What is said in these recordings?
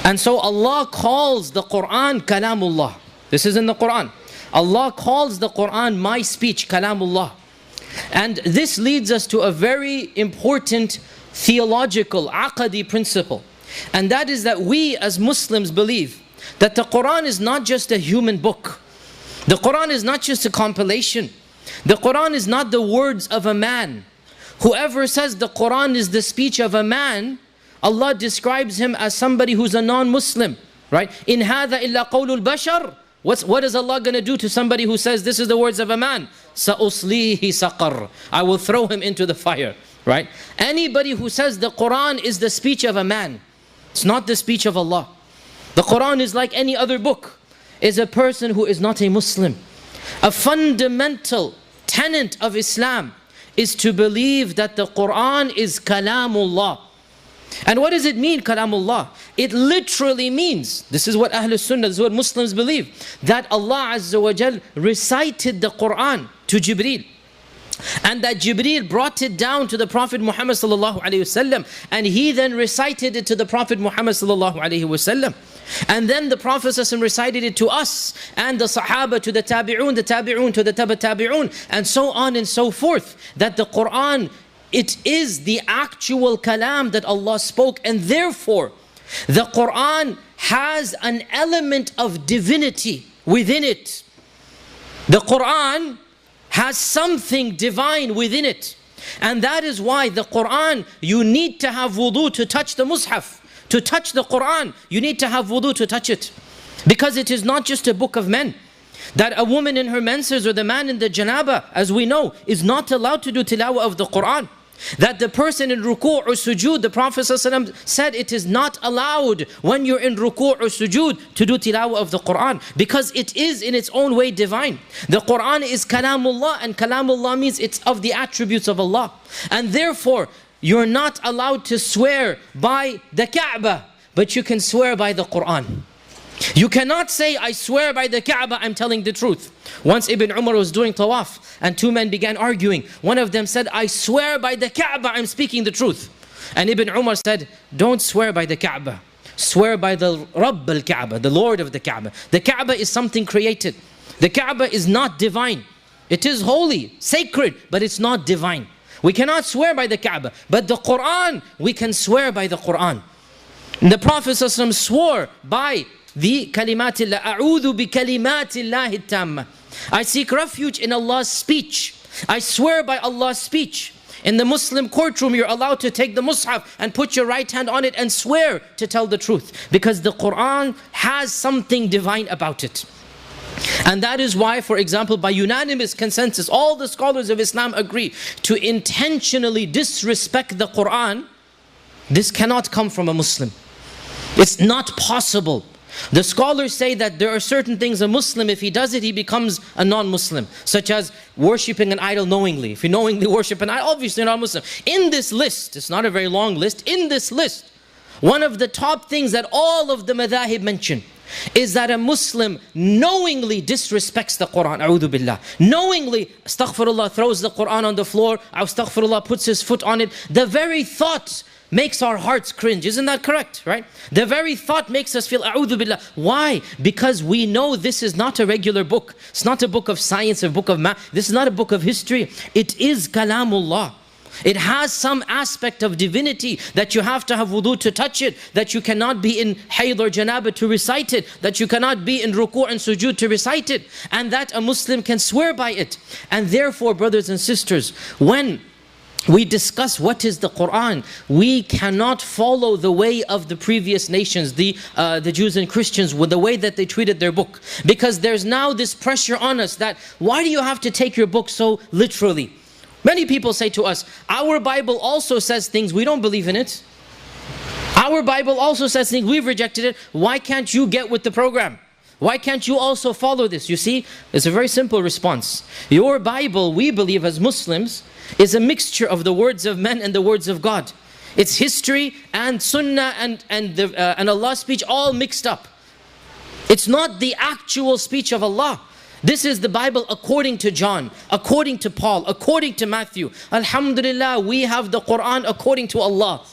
And so Allah calls the Quran Kalamullah. This is in the Quran. Allah calls the Quran my speech, Kalamullah. And this leads us to a very important theological, aqadi principle. And that is that we as Muslims believe that the Quran is not just a human book. The Quran is not just a compilation. The Quran is not the words of a man. Whoever says the Quran is the speech of a man, Allah describes him as somebody who's a non-Muslim, right? In هَذَا إِلَّا قَوْلُ الْبَشَرِ. What is Allah going to do to somebody who says this is the words of a man? سَأُصْلِيهِ سَقَرْ. I will throw him into the fire, right? Anybody who says the Quran is the speech of a man, it's not the speech of Allah. The Quran is like any other book, is a person who is not a Muslim. A fundamental tenet of Islam is to believe that the Quran is Kalamullah. And what does it mean, Kalamullah? It literally means, this is what Ahlul Sunnah, this is what Muslims believe, that Allah Azza wa Jal recited the Quran to Jibreel. And that Jibreel brought it down to the Prophet Muhammad sallallahu alaihi wasallam, and he then recited it to the Prophet Muhammad sallallahu alaihi wasallam. And then the Prophet ﷺ recited it to us, and the Sahaba to the Tabi'un to the Taba Tabi'un, and so on and so forth. That the Quran, it is the actual kalam that Allah spoke, and therefore the Quran has an element of divinity within it. The Quran has something divine within it. And that is why the Quran, you need to have wudu to touch the Mus'haf. To touch the Quran, you need to have wudu to touch it. Because it is not just a book of men. That a woman in her menses or the man in the janaba, as we know, is not allowed to do tilawah of the Quran. That the person in ruku' or sujood, the Prophet ﷺ said it is not allowed when you're in ruku' or sujood to do tilawah of the Quran, because it is in its own way divine. The Quran is kalamullah, and kalamullah means it's of the attributes of Allah. And therefore, you're not allowed to swear by the Kaaba, but you can swear by the Quran. You cannot say, I swear by the Kaaba, I'm telling the truth. Once Ibn Umar was doing tawaf, and two men began arguing. One of them said, I swear by the Kaaba, I'm speaking the truth. And Ibn Umar said, don't swear by the Kaaba. Swear by the Rabb al-Kaaba, the Lord of the Kaaba. The Kaaba is something created. The Kaaba is not divine. It is holy, sacred, but it's not divine. We cannot swear by the Kaaba. But the Quran, we can swear by the Quran. And the Prophet ﷺ swore by the kalimatillah, a'udhu bi kalimatillahi tamma. I seek refuge in Allah's speech. I swear by Allah's speech. In the Muslim courtroom, you're allowed to take the Mus'haf and put your right hand on it and swear to tell the truth. Because the Quran has something divine about it. And that is why, for example, by unanimous consensus, all the scholars of Islam agree to intentionally disrespect the Quran. This cannot come from a Muslim. It's not possible. The scholars say that there are certain things a Muslim, if he does it, he becomes a non-Muslim. Such as worshipping an idol knowingly. If you knowingly worship an idol, obviously you're not Muslim. In this list, it's not a very long list, in this list, one of the top things that all of the madhahib mention is that a Muslim knowingly disrespects the Quran, a'udhu billah. Knowingly, astaghfirullah, throws the Quran on the floor, astaghfirullah, puts his foot on it. The very thought makes our hearts cringe. Isn't that correct, right? The very thought makes us feel, a'udhu billah. Why? Because we know this is not a regular book. It's not a book of science, a book of math. This is not a book of history. It is kalamullah. It has some aspect of divinity that you have to have wudu to touch it, that you cannot be in hayd or janaba to recite it, that you cannot be in ruku' and sujood to recite it, and that a Muslim can swear by it. And therefore, brothers and sisters, when we discuss what is the Quran, we cannot follow the way of the previous nations, the Jews and Christians, with the way that they treated their book. Because there's now this pressure on us that, why do you have to take your book so literally? Many people say to us, our Bible also says things, we don't believe in it. Our Bible also says things, we've rejected it. Why can't you get with the program? Why can't you also follow this? You see, it's a very simple response. Your Bible, we believe as Muslims, is a mixture of the words of men and the words of God. It's history and sunnah and Allah's speech all mixed up. It's not the actual speech of Allah. This is the Bible according to John, according to Paul, according to Matthew. Alhamdulillah, we have the Quran according to Allah.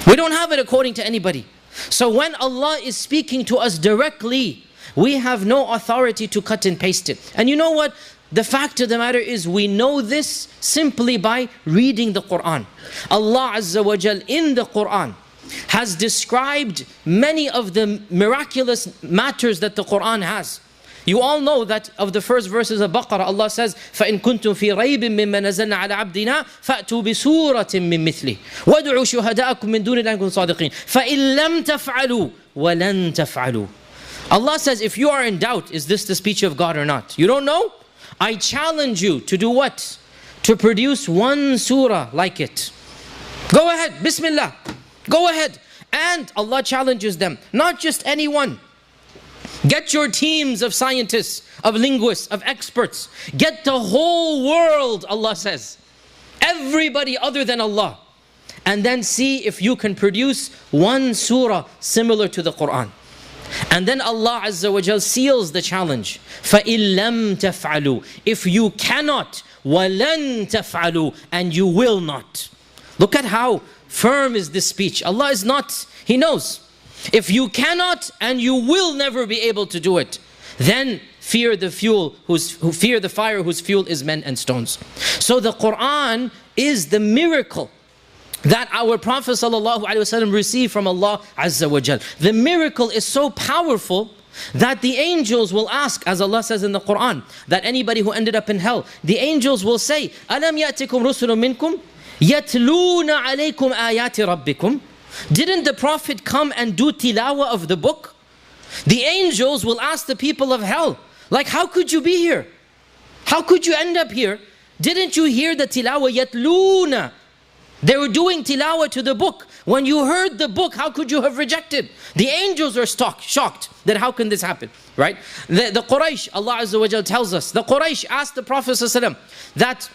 We don't have it according to anybody. So when Allah is speaking to us directly, we have no authority to cut and paste it. And you know what? The fact of the matter is, we know this simply by reading the Quran. Allah Azza wa Jal in the Quran has described many of the miraculous matters that the Quran has. You all know that of the first verses of Baqarah, Allah says, فَإِن كُنْتُمْ فِي رَيْبٍ مِّمَّا نَزَلْنَا عَلَى عَبْدِنَا فَأْتُوا بِسُورَةٍ مِّن مِّثْلِهِ وَادْعُوا شُهَدَاءَكُم مِّن دُونِ اللَّهِ إِن كُنتُمْ صَادِقِينَ فَإِن لَّمْ تَفْعَلُوا وَلَن تَفْعَلُوا. Allah says, if you are in doubt, is this the speech of God or not? You don't know? I challenge you to do what? To produce one surah like it. Go ahead, Bismillah. Go ahead. And Allah challenges them, not just anyone. Get your teams of scientists, of linguists, of experts. Get the whole world, Allah says. Everybody other than Allah. And then see if you can produce one surah similar to the Quran. And then Allah Azza wa Jal seals the challenge. فَإِن لَمْ تَفْعَلُوا. If you cannot, وَلَن تَفْعَلُوا. And you will not. Look at how firm is this speech. Allah is not, He knows. If you cannot and you will never be able to do it, then fear the fear the fire whose fuel is men and stones. So the Quran is the miracle that our Prophet ﷺ received from Allah Azza wa Jal. The miracle is so powerful that the angels will ask, as Allah says in the Quran, that anybody who ended up in hell, the angels will say, أَلَمْ يَأْتِكُمْ رُسُلٌ مِّنْكُمْ يَتْلُونَ عَلَيْكُمْ آيَاتِ رَبِّكُمْ. Didn't the Prophet come and do tilawah of the book? The angels will ask the people of hell, like, how could you be here? How could you end up here? Didn't you hear the tilawah? Yatluna. They were doing tilawah to the book. When you heard the book, how could you have rejected? The angels are shocked that how can this happen, right? The Quraysh, Allah Azza wa Jal tells us, the Quraysh asked the Prophet ﷺ that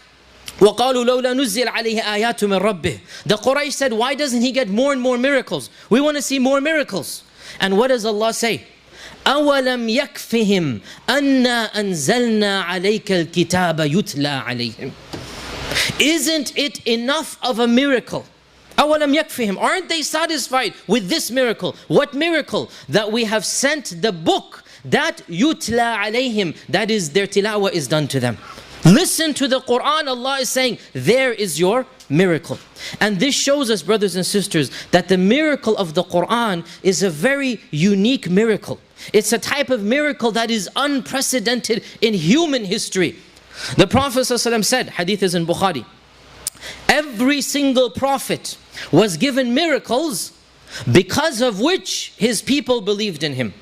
وَقَالُوا لَوْلَا نُزِّلَ عَلَيْهِ آيَاتٌ مِّن رَبِّهِ. The Quraysh said, why doesn't he get more and more miracles? We want to see more miracles. And what does Allah say? أَوَلَمْ يَكْفِهِمْ أَنَّا أَنزَلْنَا عَلَيْكَ الْكِتَابَ يُتْلَى عَلَيْهِمْ. Isn't it enough of a miracle? أَوَلَمْ يَكْفِهِمْ. Aren't they satisfied with this miracle? What miracle? That we have sent the book that يُتْلَى عَلَيْهِمْ. That is, their tilawah is done to them. Listen to the Quran. Allah is saying, there is your miracle. And this shows us, brothers and sisters, that the miracle of the Quran is a very unique miracle. It's a type of miracle that is unprecedented in human history. The Prophet ﷺ said, hadith is in Bukhari, every single prophet was given miracles because of which his people believed in him.